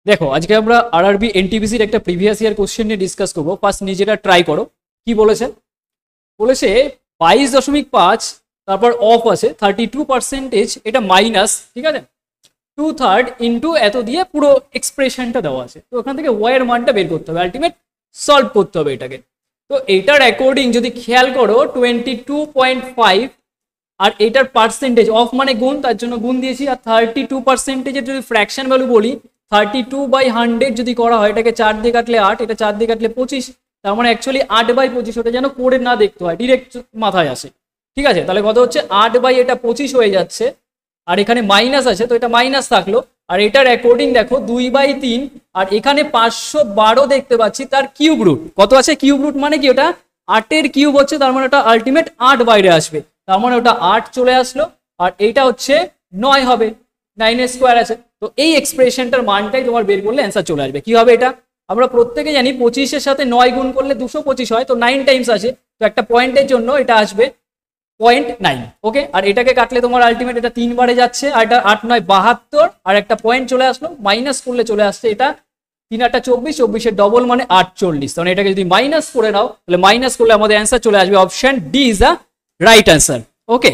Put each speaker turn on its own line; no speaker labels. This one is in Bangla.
দেখো আজকে আমরা আরআরবি এনটিপিসির একটা প্রিভিয়াস ইয়ার কোশ্চেন নিয়ে ডিসকাস করবো। ফার্স্ট নিজেরা ট্রাই করো। কি বলেছে? বলেছে 22.5, তারপর অফ আছে 32%, এটা মাইনাস, ঠিক আছে, 2/3 ইন্টু এত দিয়ে পুরো এক্সপ্রেশনটা দেওয়া আছে। তো ওখান থেকে ওয়াই এর মানটা বের করতে হবে, আলটিমেট সলভ করতে হবে এটাকে। তো এটার অ্যাকর্ডিং যদি খেয়াল করো 22.5, আর এটার পার্সেন্টেজ, অফ মানে গুণ, তার জন্য গুণ দিয়েছি, আর 32%-এর যদি ফ্র্যাকশন ভ্যালু বলি 32/100 যদি করা হয়, এটাকে 4 দিয়ে কাটলে 8, এটা 4 দিয়ে কাটলে 25, তার মানে অ্যাকচুয়ালি 8/25, ওটা যেন করে না দেখতে হয়, ডিরেক্ট মাথায় আসে। ঠিক আছে, তাহলে কত হচ্ছে 8/25 হয়ে যাচ্ছে, আর এখানে মাইনাস আছে তো এটা মাইনাস থাকলো। আর এটার অ্যাকর্ডিং দেখো 2/3, আর এখানে 512 দেখতে পাচ্ছি, তার কিউব রুট কত আছে? কিউব রুট মানে কি? ওটা 8-এর কিউব হচ্ছে, তার মানে ওটা আলটিমেট 8 বাইরে আসবে, তার মানে ওটা 8 চলে আসলো। আর এইটা হচ্ছে 9 হবে, 9 স্কোয়ার আছে। তো এই এক্সপ্রেশনটার মানটাই তোমার বের করলে অ্যান্সার চলে আসবে। কি হবে এটা? আমরা প্রত্যেকে জানি 25-এর সাথে 9 গুণ করলে 225 হয়, তো 9 টাইমস আছে, তো একটা পয়েন্টের জন্য এটা আসবে 0.9। ওকে, আর এটাকে কাটলে তোমার আলটিমেট এটা 3 বারে যাচ্ছে, আর এটা 8 9 72, আর একটা পয়েন্ট চলে আসলো, মাইনাস করলে চলে আসছে এটা 3 8 24, 24-এর ডবল মানে 48। তাহলে এটাকে যদি মাইনাস করে নাও, তাহলে মাইনাস করলে আমাদের অ্যান্সার চলে আসবে option D is the right answer. Okay.